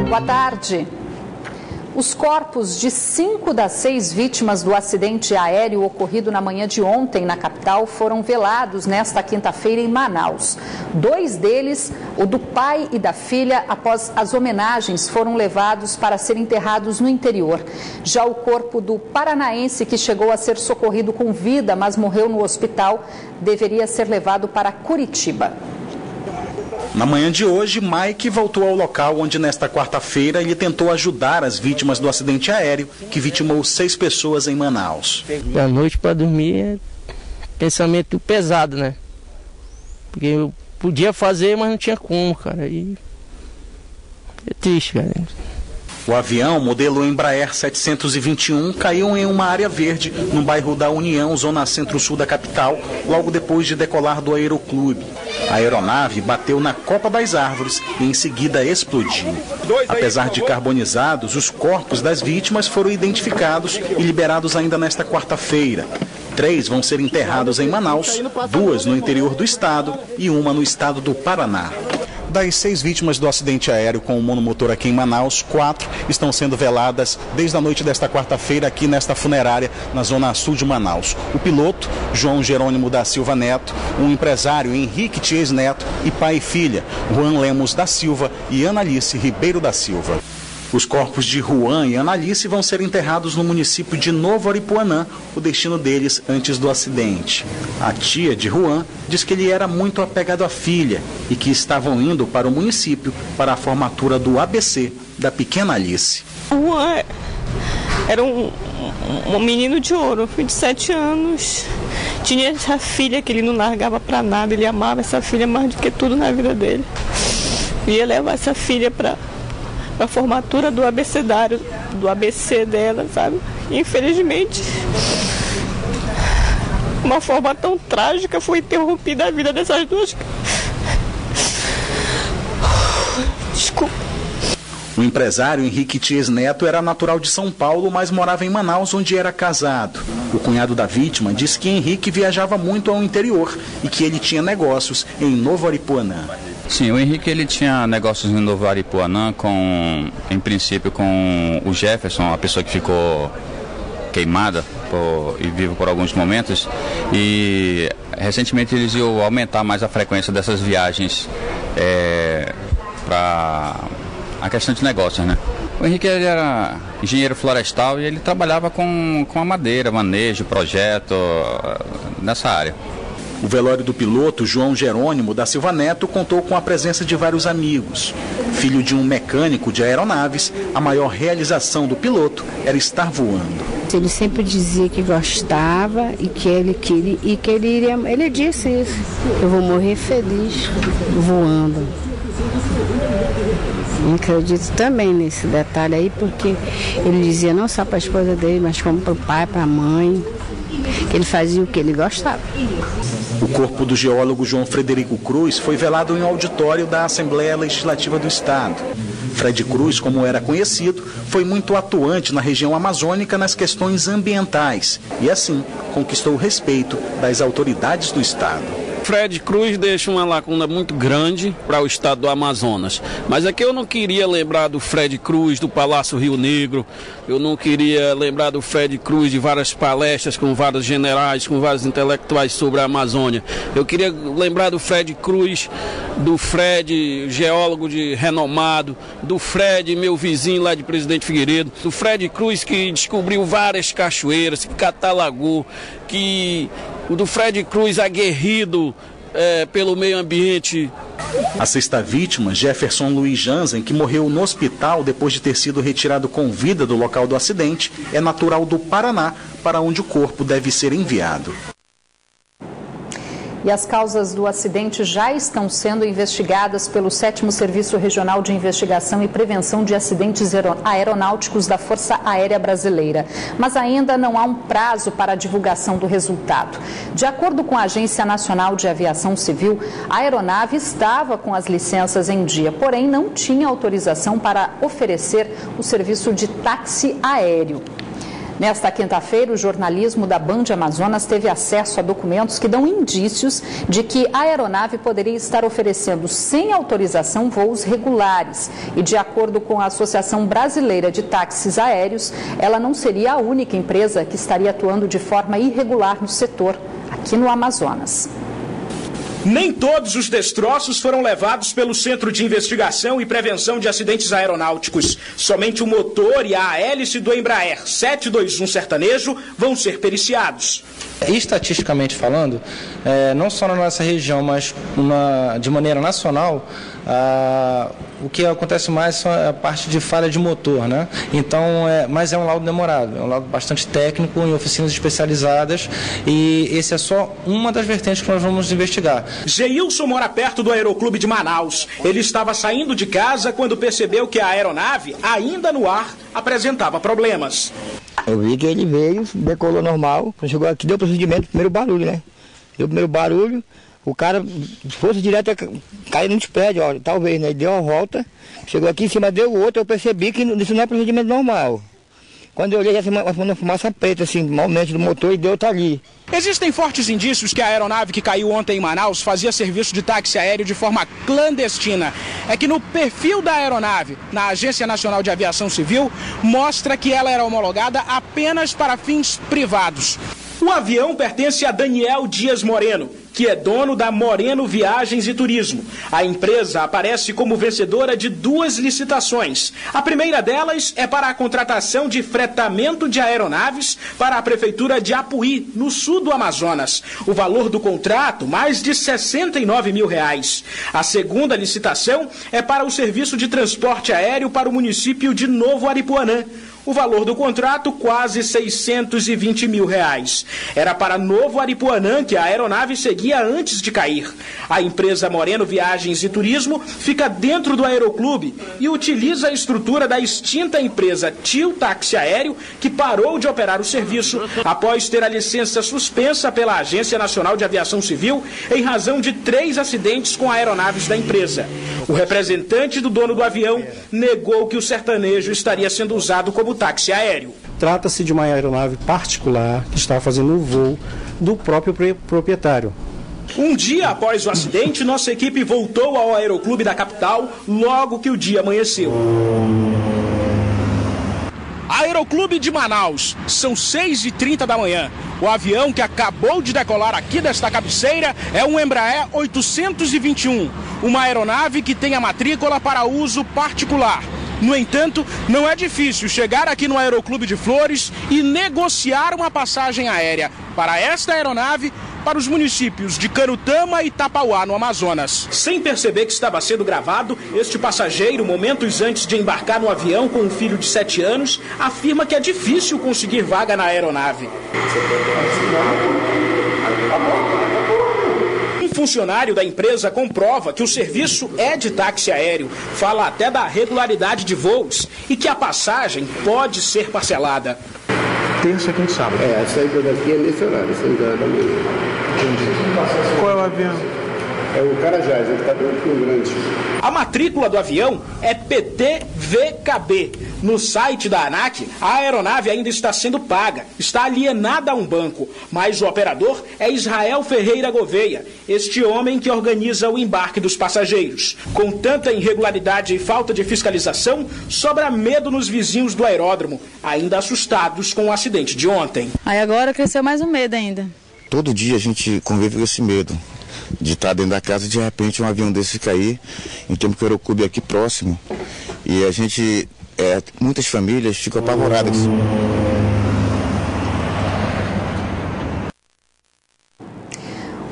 Boa tarde. Os corpos de 5 das 6 vítimas do acidente aéreo ocorrido na manhã de ontem na capital foram velados nesta quinta-feira em Manaus. 2 deles, o do pai e da filha, após as homenagens, foram levados para serem enterrados no interior. Já o corpo do paranaense, que chegou a ser socorrido com vida, mas morreu no hospital, deveria ser levado para Curitiba. Na manhã de hoje, Mike voltou ao local onde, nesta quarta-feira, ele tentou ajudar as vítimas do acidente aéreo que vitimou 6 pessoas em Manaus. Da noite para dormir é pensamento pesado, né? Porque eu podia fazer, mas não tinha como, cara. E é triste, cara. O avião, modelo Embraer 721, caiu em uma área verde no bairro da União, zona centro-sul da capital, logo depois de decolar do aeroclube. A aeronave bateu na copa das árvores e em seguida explodiu. Apesar de carbonizados, os corpos das vítimas foram identificados e liberados ainda nesta quarta-feira. 3 vão ser enterrados em Manaus, 2 no interior do estado e 1 no estado do Paraná. Das 6 vítimas do acidente aéreo com o monomotor aqui em Manaus, 4 estão sendo veladas desde a noite desta quarta-feira aqui nesta funerária na zona sul de Manaus. O piloto, João Jerônimo da Silva Neto, um empresário, Henrique Thies Neto, e pai e filha, Juan Lemos da Silva e Analice Ribeiro da Silva. Os corpos de Juan e Analice vão ser enterrados no município de Novo Aripuanã, o destino deles antes do acidente. A tia de Juan diz que ele era muito apegado à filha e que estavam indo para o município para a formatura do ABC da pequena Alice. Juan era um menino de ouro, filho de 7 anos. Tinha essa filha que ele não largava para nada, ele amava essa filha mais do que tudo na vida dele. Ia levar essa filha para a formatura do abecedário, do ABC dela, sabe? Infelizmente, uma forma tão trágica foi interrompida a vida dessas duas. Desculpa. O empresário Henrique Thies Neto era natural de São Paulo, mas morava em Manaus, onde era casado. O cunhado da vítima disse que Henrique viajava muito ao interior e que ele tinha negócios em Novo Aripuanã. Sim, o Henrique ele tinha negócios em Novo Aripuanã, em princípio com o Jefferson, a pessoa que ficou queimada e vivo por alguns momentos, e recentemente eles iam aumentar mais a frequência dessas viagens para a questão de negócios, né? O Henrique ele era engenheiro florestal e ele trabalhava com a madeira, manejo, projeto, nessa área. O velório do piloto, João Jerônimo da Silva Neto, contou com a presença de vários amigos. Filho de um mecânico de aeronaves, a maior realização do piloto era estar voando. Ele sempre dizia que gostava e que ele queria, e que ele iria. Ele disse isso: eu vou morrer feliz voando. Eu acredito também nesse detalhe aí, porque ele dizia não só para a esposa dele, mas como para o pai, para a mãe, que ele fazia o que ele gostava. O corpo do geólogo João Frederico Cruz foi velado em um auditório da Assembleia Legislativa do Estado. Fred Cruz, como era conhecido, foi muito atuante na região amazônica nas questões ambientais e, assim, conquistou o respeito das autoridades do Estado. Fred Cruz deixa uma lacuna muito grande para o estado do Amazonas. Mas aqui eu não queria lembrar do Fred Cruz do Palácio Rio Negro, eu não queria lembrar do Fred Cruz de várias palestras com vários generais, com vários intelectuais sobre a Amazônia. Eu queria lembrar do Fred Cruz, do Fred, geólogo renomado, do Fred, meu vizinho lá de Presidente Figueiredo, do Fred Cruz que descobriu várias cachoeiras, que catalogou, do Fred Cruz aguerrido pelo meio ambiente. A 6ª vítima, Jefferson Luiz Jansen, que morreu no hospital depois de ter sido retirado com vida do local do acidente, é natural do Paraná, para onde o corpo deve ser enviado. E as causas do acidente já estão sendo investigadas pelo 7º Serviço Regional de Investigação e Prevenção de Acidentes Aeronáuticos da Força Aérea Brasileira. Mas ainda não há um prazo para a divulgação do resultado. De acordo com a Agência Nacional de Aviação Civil, a aeronave estava com as licenças em dia, porém não tinha autorização para oferecer o serviço de táxi aéreo. Nesta quinta-feira, o jornalismo da Band Amazonas teve acesso a documentos que dão indícios de que a aeronave poderia estar oferecendo sem autorização voos regulares. E de acordo com a Associação Brasileira de Táxis Aéreos, ela não seria a única empresa que estaria atuando de forma irregular no setor, aqui no Amazonas. Nem todos os destroços foram levados pelo Centro de Investigação e Prevenção de Acidentes Aeronáuticos. Somente o motor e a hélice do Embraer 721 sertanejo vão ser periciados. Estatisticamente falando, não só na nossa região, mas de maneira nacional, o que acontece mais é a parte de falha de motor, né? Então, mas é um laudo demorado, é um laudo bastante técnico em oficinas especializadas e esse é só uma das vertentes que nós vamos investigar. Geilson mora perto do Aeroclube de Manaus. Ele estava saindo de casa quando percebeu que a aeronave, ainda no ar, apresentava problemas. Eu vi que ele veio, decolou normal, quando chegou aqui deu procedimento, primeiro barulho, né? Deu o primeiro barulho, o cara, se fosse direto, caiu no prédio, ó, talvez, né? Ele deu uma volta, chegou aqui em cima, deu o outro, eu percebi que isso não é procedimento normal. Quando eu olhei, já tinha uma fumaça preta, assim, normalmente do motor e deu outra ali. Existem fortes indícios que a aeronave que caiu ontem em Manaus fazia serviço de táxi aéreo de forma clandestina. É que no perfil da aeronave, na Agência Nacional de Aviação Civil, mostra que ela era homologada apenas para fins privados. O avião pertence a Daniel Dias Moreno, que é dono da Moreno Viagens e Turismo. A empresa aparece como vencedora de 2 licitações. A primeira delas é para a contratação de fretamento de aeronaves para a Prefeitura de Apuí, no sul do Amazonas. O valor do contrato, mais de R$69 mil. A segunda licitação é para o serviço de transporte aéreo para o município de Novo Aripuanã. O valor do contrato, quase R$620 mil. Era para Novo Aripuanã que a aeronave seguia antes de cair. A empresa Moreno Viagens e Turismo fica dentro do aeroclube e utiliza a estrutura da extinta empresa Tio Táxi Aéreo, que parou de operar o serviço após ter a licença suspensa pela Agência Nacional de Aviação Civil em razão de 3 acidentes com aeronaves da empresa. O representante do dono do avião negou que o sertanejo estaria sendo usado como táxi aéreo. Trata-se de uma aeronave particular que está fazendo o voo do próprio proprietário. Um dia após o acidente, nossa equipe voltou ao Aeroclube da capital logo que o dia amanheceu. Aeroclube de Manaus, são 6h30 da manhã. O avião que acabou de decolar aqui desta cabeceira é um Embraer 821, uma aeronave que tem a matrícula para uso particular. No entanto, não é difícil chegar aqui no Aeroclube de Flores e negociar uma passagem aérea para esta aeronave para os municípios de Canutama e Tapauá, no Amazonas. Sem perceber que estava sendo gravado, este passageiro, momentos antes de embarcar no avião com um filho de 7 anos, afirma que é difícil conseguir vaga na aeronave. Um funcionário da empresa comprova que o serviço é de táxi aéreo, fala até da regularidade de voos e que a passagem pode ser parcelada. Terça, quinta e sábado. A saída daqui é nesse horário, 6 horas da manhã. Entendi. Qual é o avião? É o Carajás, ele está bem grande. A matrícula do avião é PTVKB. No site da ANAC, a aeronave ainda está sendo paga, está alienada a um banco, mas o operador é Israel Ferreira Gouveia, este homem que organiza o embarque dos passageiros. Com tanta irregularidade e falta de fiscalização, sobra medo nos vizinhos do aeródromo, ainda assustados com o acidente de ontem. Aí agora cresceu mais um medo ainda. Todo dia a gente convive com esse medo de estar dentro da casa e de repente um avião desse cair, em tempo que o Aeroclube é aqui próximo, e a gente, muitas famílias ficam apavoradas.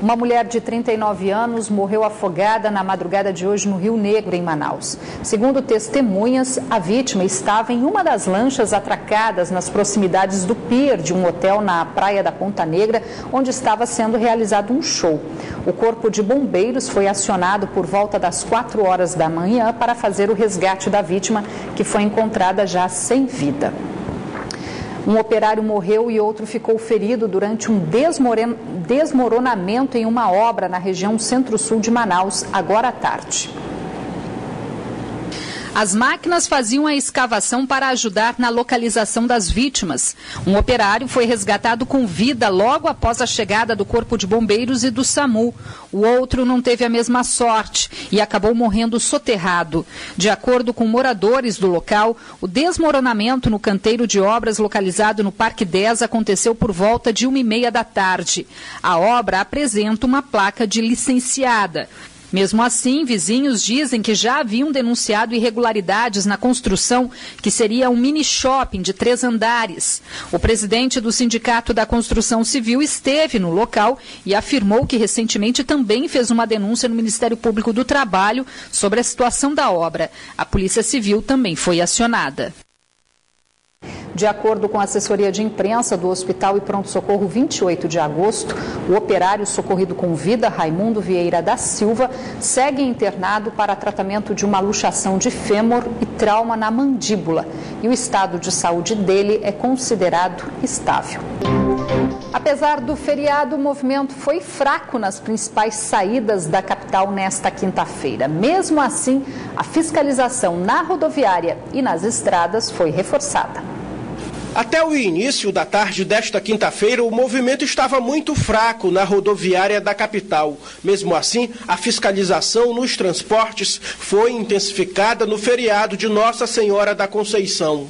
Uma mulher de 39 anos morreu afogada na madrugada de hoje no Rio Negro, em Manaus. Segundo testemunhas, a vítima estava em uma das lanchas atracadas nas proximidades do pier de um hotel na praia da Ponta Negra, onde estava sendo realizado um show. O corpo de bombeiros foi acionado por volta das 4 horas da manhã para fazer o resgate da vítima, que foi encontrada já sem vida. Um operário morreu e outro ficou ferido durante um desmoronamento em uma obra na região centro-sul de Manaus, agora à tarde. As máquinas faziam a escavação para ajudar na localização das vítimas. Um operário foi resgatado com vida logo após a chegada do Corpo de Bombeiros e do SAMU. O outro não teve a mesma sorte e acabou morrendo soterrado. De acordo com moradores do local, o desmoronamento no canteiro de obras localizado no Parque 10 aconteceu por volta de 1h30 da tarde. A obra apresenta uma placa de licenciada. Mesmo assim, vizinhos dizem que já haviam denunciado irregularidades na construção, que seria um mini shopping de 3 andares. O presidente do Sindicato da Construção Civil esteve no local e afirmou que recentemente também fez uma denúncia no Ministério Público do Trabalho sobre a situação da obra. A Polícia Civil também foi acionada. De acordo com a assessoria de imprensa do Hospital e Pronto-Socorro 28 de agosto, o operário socorrido com vida, Raimundo Vieira da Silva, segue internado para tratamento de uma luxação de fêmur e trauma na mandíbula. E o estado de saúde dele é considerado estável. Apesar do feriado, o movimento foi fraco nas principais saídas da capital nesta quinta-feira. Mesmo assim, a fiscalização na rodoviária e nas estradas foi reforçada. Até o início da tarde desta quinta-feira, o movimento estava muito fraco na rodoviária da capital. Mesmo assim, a fiscalização nos transportes foi intensificada no feriado de Nossa Senhora da Conceição.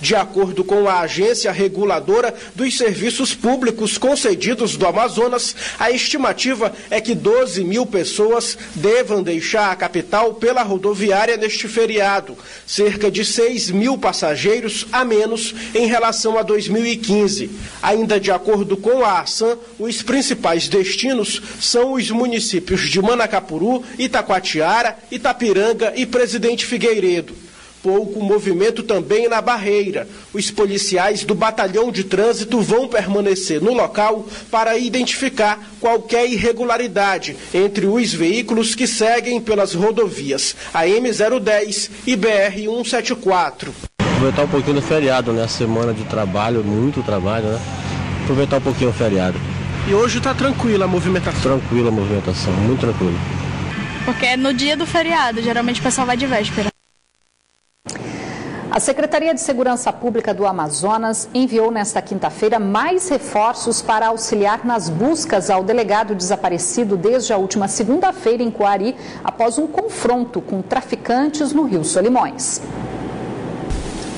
De acordo com a agência reguladora dos serviços públicos concedidos do Amazonas, a estimativa é que 12 mil pessoas devam deixar a capital pela rodoviária neste feriado, cerca de 6 mil passageiros a menos em relação a 2015. Ainda de acordo com a ASAM, os principais destinos são os municípios de Manacapuru, Itacoatiara, Itapiranga e Presidente Figueiredo. Pouco movimento também na Barreira. Os policiais do Batalhão de Trânsito vão permanecer no local para identificar qualquer irregularidade entre os veículos que seguem pelas rodovias AM010 e BR-174. Aproveitar um pouquinho do feriado, né? Semana de trabalho, muito trabalho, né? Aproveitar um pouquinho o feriado. E hoje está tranquila a movimentação? Tranquila a movimentação, muito tranquila. Porque é no dia do feriado, geralmente o pessoal vai de véspera. A Secretaria de Segurança Pública do Amazonas enviou nesta quinta-feira mais reforços para auxiliar nas buscas ao delegado desaparecido desde a última segunda-feira em Coari, após um confronto com traficantes no Rio Solimões.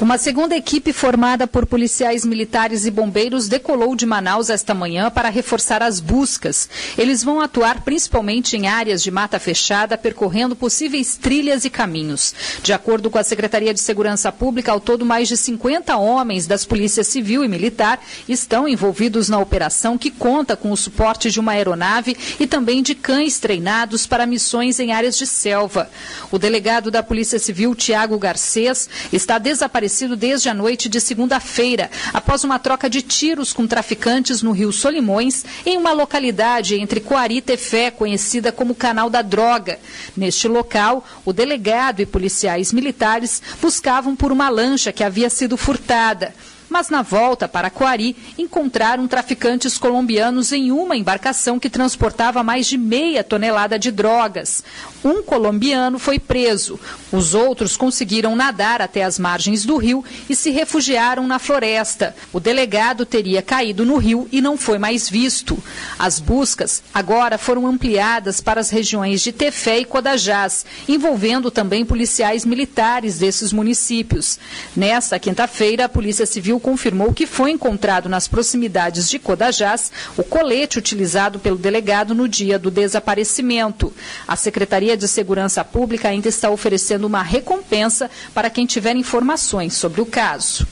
Uma segunda equipe formada por policiais militares e bombeiros decolou de Manaus esta manhã para reforçar as buscas. Eles vão atuar principalmente em áreas de mata fechada, percorrendo possíveis trilhas e caminhos. De acordo com a Secretaria de Segurança Pública, ao todo mais de 50 homens das polícias civil e militar estão envolvidos na operação, que conta com o suporte de uma aeronave e também de cães treinados para missões em áreas de selva. O delegado da Polícia Civil, Tiago Garcês, está desaparecido desde a noite de segunda-feira, após uma troca de tiros com traficantes no Rio Solimões, em uma localidade entre Coari e Tefé, conhecida como Canal da Droga. Neste local, o delegado e policiais militares buscavam por uma lancha que havia sido furtada. Mas na volta para Coari, encontraram traficantes colombianos em uma embarcação que transportava mais de meia tonelada de drogas. Um colombiano foi preso. Os outros conseguiram nadar até as margens do rio e se refugiaram na floresta. O delegado teria caído no rio e não foi mais visto. As buscas agora foram ampliadas para as regiões de Tefé e Codajás, envolvendo também policiais militares desses municípios. Nesta quinta-feira, a Polícia Civil confirmou que foi encontrado nas proximidades de Codajás o colete utilizado pelo delegado no dia do desaparecimento. A Secretaria de Segurança Pública ainda está oferecendo uma recompensa para quem tiver informações sobre o caso.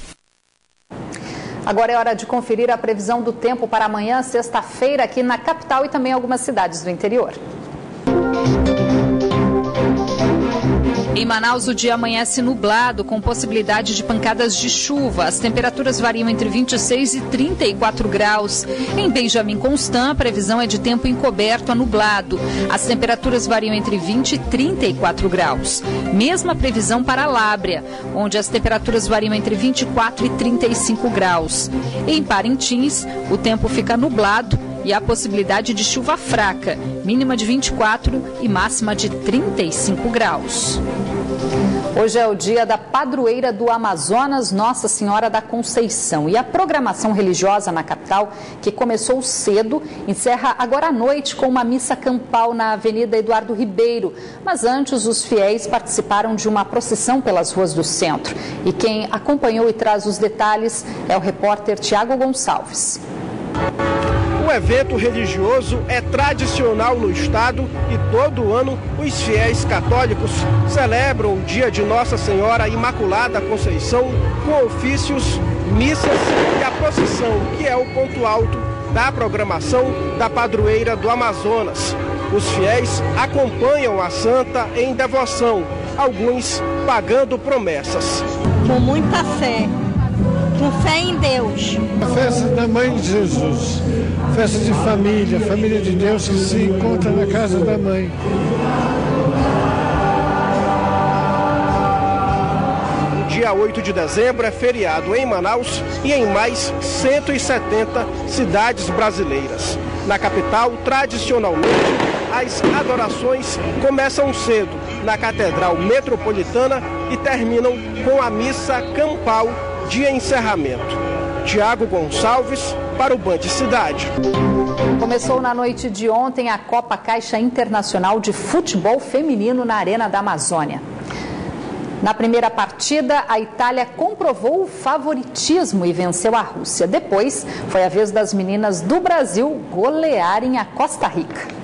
Agora é hora de conferir a previsão do tempo para amanhã, sexta-feira, aqui na capital e também algumas cidades do interior. Em Manaus, o dia amanhece nublado, com possibilidade de pancadas de chuva. As temperaturas variam entre 26 e 34 graus. Em Benjamin Constant, a previsão é de tempo encoberto a nublado. As temperaturas variam entre 20 e 34 graus. Mesma previsão para Lábrea, onde as temperaturas variam entre 24 e 35 graus. Em Parintins, o tempo fica nublado e há possibilidade de chuva fraca, mínima de 24 e máxima de 35 graus. Hoje é o dia da padroeira do Amazonas, Nossa Senhora da Conceição. E a programação religiosa na capital, que começou cedo, encerra agora à noite com uma missa campal na Avenida Eduardo Ribeiro. Mas antes, os fiéis participaram de uma procissão pelas ruas do centro. E quem acompanhou e traz os detalhes é o repórter Tiago Gonçalves. O evento religioso é tradicional no estado e todo ano os fiéis católicos celebram o dia de Nossa Senhora Imaculada Conceição com ofícios, missas e a procissão, que é o ponto alto da programação da padroeira do Amazonas. Os fiéis acompanham a santa em devoção, alguns pagando promessas. Com muita fé. Com fé em Deus. A festa da Mãe de Jesus, festa de família, família de Deus que se encontra na casa da Mãe. O dia 8 de dezembro é feriado em Manaus e em mais 170 cidades brasileiras. Na capital, tradicionalmente, as adorações começam cedo na Catedral Metropolitana e terminam com a missa campal de encerramento. Tiago Gonçalves para o Band Cidade. Começou na noite de ontem a Copa Caixa Internacional de Futebol Feminino na Arena da Amazônia. Na primeira partida, a Itália comprovou o favoritismo e venceu a Rússia. Depois, foi a vez das meninas do Brasil golearem a Costa Rica.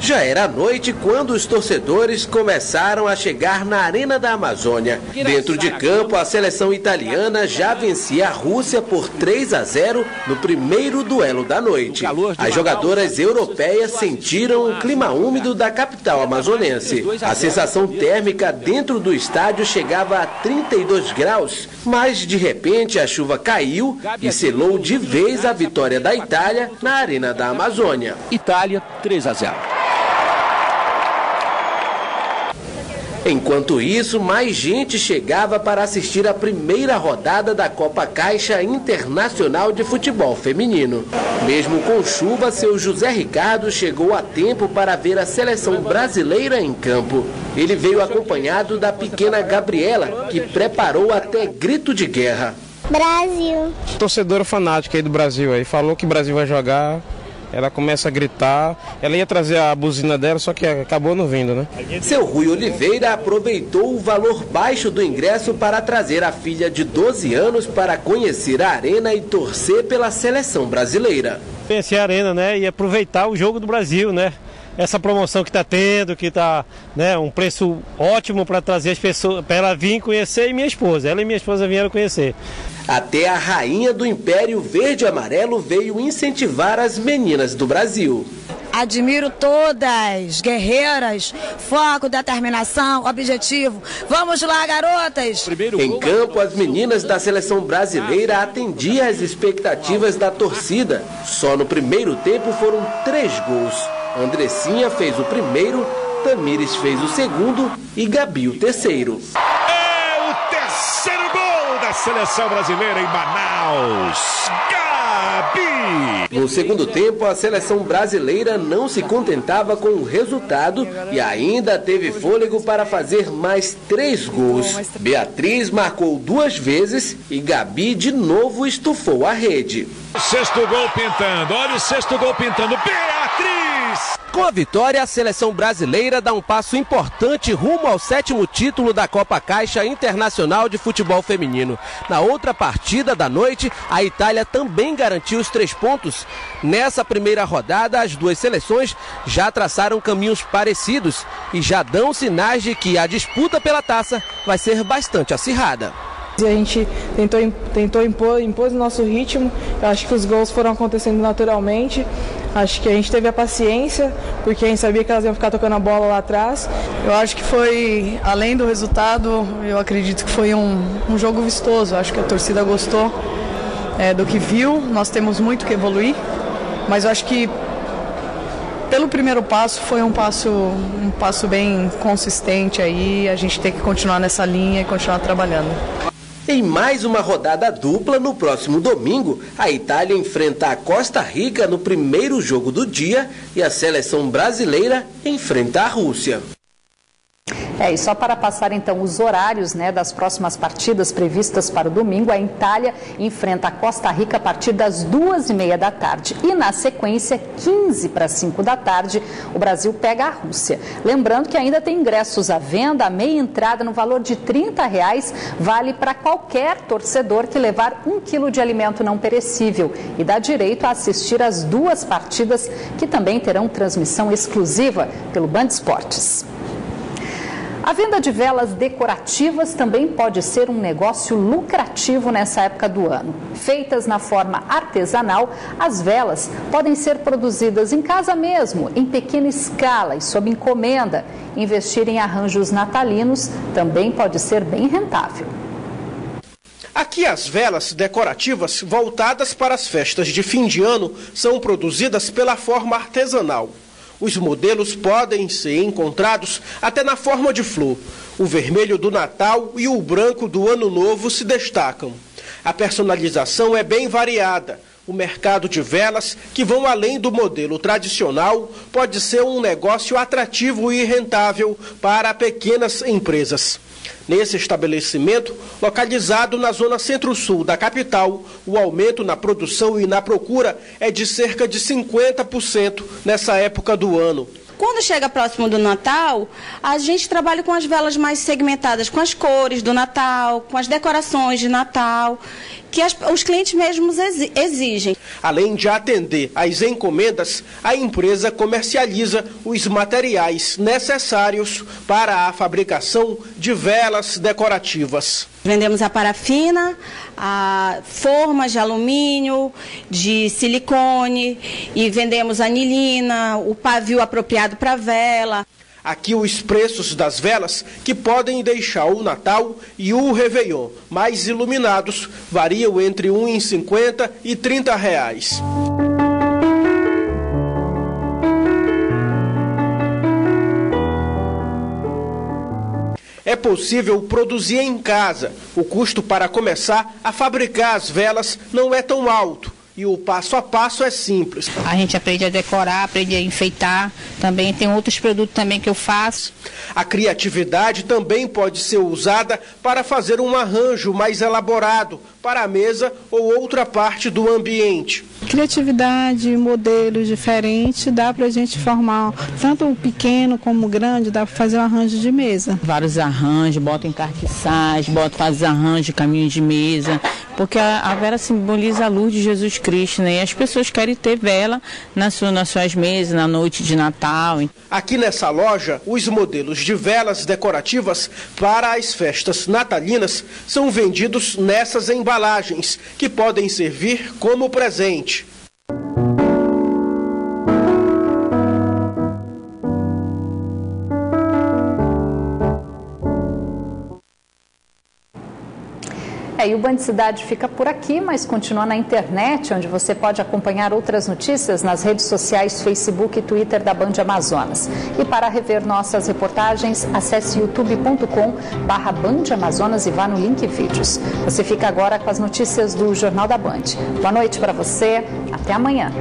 Já era noite quando os torcedores começaram a chegar na Arena da Amazônia. Dentro de campo, a seleção italiana já vencia a Rússia por 3-0 no primeiro duelo da noite. As jogadoras europeias sentiram o clima úmido da capital amazonense. A sensação térmica dentro do estádio chegava a 32 graus, mas de repente a chuva caiu e selou de vez a vitória da Itália na Arena da Amazônia. Itália 3-0. Enquanto isso, mais gente chegava para assistir a primeira rodada da Copa Caixa Internacional de Futebol Feminino. Mesmo com chuva, seu José Ricardo chegou a tempo para ver a seleção brasileira em campo. Ele veio acompanhado da pequena Gabriela, que preparou até grito de guerra. Brasil. Torcedora fanática aí do Brasil, aí falou que o Brasil vai jogar. Ela começa a gritar, ela ia trazer a buzina dela, só que acabou não vindo, né? Seu Rui Oliveira aproveitou o valor baixo do ingresso para trazer a filha de 12 anos para conhecer a arena e torcer pela seleção brasileira. Conhecer a arena, né, e aproveitar o jogo do Brasil, né? Essa promoção que está tendo, que está, né, um preço ótimo para trazer as pessoas, para ela vir conhecer, e minha esposa. Ela e minha esposa vieram conhecer. Até a rainha do Império Verde e Amarelo veio incentivar as meninas do Brasil. Admiro todas, guerreiras, foco, determinação, objetivo. Vamos lá, garotas! Em campo, as meninas da seleção brasileira atendiam às expectativas da torcida. Só no primeiro tempo foram 3 gols. Andressinha fez o primeiro, Tamires fez o segundo e Gabi o terceiro. É o terceiro gol da seleção brasileira em Manaus. Gabi! No segundo tempo, a seleção brasileira não se contentava com o resultado e ainda teve fôlego para fazer mais 3 gols. Beatriz marcou 2 vezes e Gabi de novo estufou a rede. Sexto gol pintando, olha o sexto gol pintando, Beatriz! Com a vitória, a seleção brasileira dá um passo importante rumo ao 7º título da Copa Caixa Internacional de Futebol Feminino. Na outra partida da noite, a Itália também garantiu os 3 pontos. Nessa primeira rodada, as duas seleções já traçaram caminhos parecidos e já dão sinais de que a disputa pela taça vai ser bastante acirrada. A gente tentou impor o nosso ritmo. Eu acho que os gols foram acontecendo naturalmente. Acho que a gente teve a paciência, porque a gente sabia que elas iam ficar tocando a bola lá atrás. Eu acho que foi, além do resultado, eu acredito que foi um jogo vistoso. Acho que a torcida gostou do que viu. Nós temos muito que evoluir, mas eu acho que pelo primeiro passo foi um passo bem consistente aí. A gente tem que continuar nessa linha e continuar trabalhando. Em mais uma rodada dupla, no próximo domingo, a Itália enfrenta a Costa Rica no primeiro jogo do dia e a seleção brasileira enfrenta a Rússia. E só para passar então os horários, né, das próximas partidas previstas para o domingo, a Itália enfrenta a Costa Rica a partir das 2h30 da tarde e na sequência, 15:45 da tarde, o Brasil pega a Rússia. Lembrando que ainda tem ingressos à venda, a meia entrada no valor de R$30 vale para qualquer torcedor que levar 1 quilo de alimento não perecível e dá direito a assistir às 2 partidas que também terão transmissão exclusiva pelo Band Esportes. A venda de velas decorativas também pode ser um negócio lucrativo nessa época do ano. Feitas na forma artesanal, as velas podem ser produzidas em casa mesmo, em pequena escala e sob encomenda. Investir em arranjos natalinos também pode ser bem rentável. Aqui as velas decorativas voltadas para as festas de fim de ano são produzidas pela forma artesanal. Os modelos podem ser encontrados até na forma de flor. O vermelho do Natal e o branco do Ano Novo se destacam. A personalização é bem variada. O mercado de velas, que vão além do modelo tradicional, pode ser um negócio atrativo e rentável para pequenas empresas. Nesse estabelecimento, localizado na zona centro-sul da capital, o aumento na produção e na procura é de cerca de 50% nessa época do ano. Quando chega próximo do Natal, a gente trabalha com as velas mais segmentadas, com as cores do Natal, com as decorações de Natal, que os clientes mesmos exigem. Além de atender às encomendas, a empresa comercializa os materiais necessários para a fabricação de velas decorativas. Vendemos a parafina, formas de alumínio, de silicone e vendemos anilina, o pavio apropriado para vela. Aqui os preços das velas, que podem deixar o Natal e o Réveillon mais iluminados, variam entre R$ 1,50 e R$30. É possível produzir em casa. O custo para começar a fabricar as velas não é tão alto. E o passo a passo é simples. A gente aprende a decorar, aprende a enfeitar. Também tem outros produtos também que eu faço. A criatividade também pode ser usada para fazer um arranjo mais elaborado para a mesa ou outra parte do ambiente. Criatividade, modelos diferentes, dá para a gente formar tanto o pequeno como o grande, dá para fazer um arranjo de mesa. Vários arranjos, bota encartiçagem, faz arranjo de caminho de mesa, porque a vela simboliza a luz de Jesus Cristo, né? E as pessoas querem ter vela nas suas mesas, na noite de Natal. Aqui nessa loja, os modelos de velas decorativas para as festas natalinas são vendidos nessas embalagens, que podem servir como presente. E o Band Cidade fica por aqui, mas continua na internet, onde você pode acompanhar outras notícias nas redes sociais, Facebook e Twitter da Band Amazonas. E para rever nossas reportagens, acesse youtube.com/Band Amazonas e vá no link vídeos. Você fica agora com as notícias do Jornal da Band. Boa noite para você, até amanhã.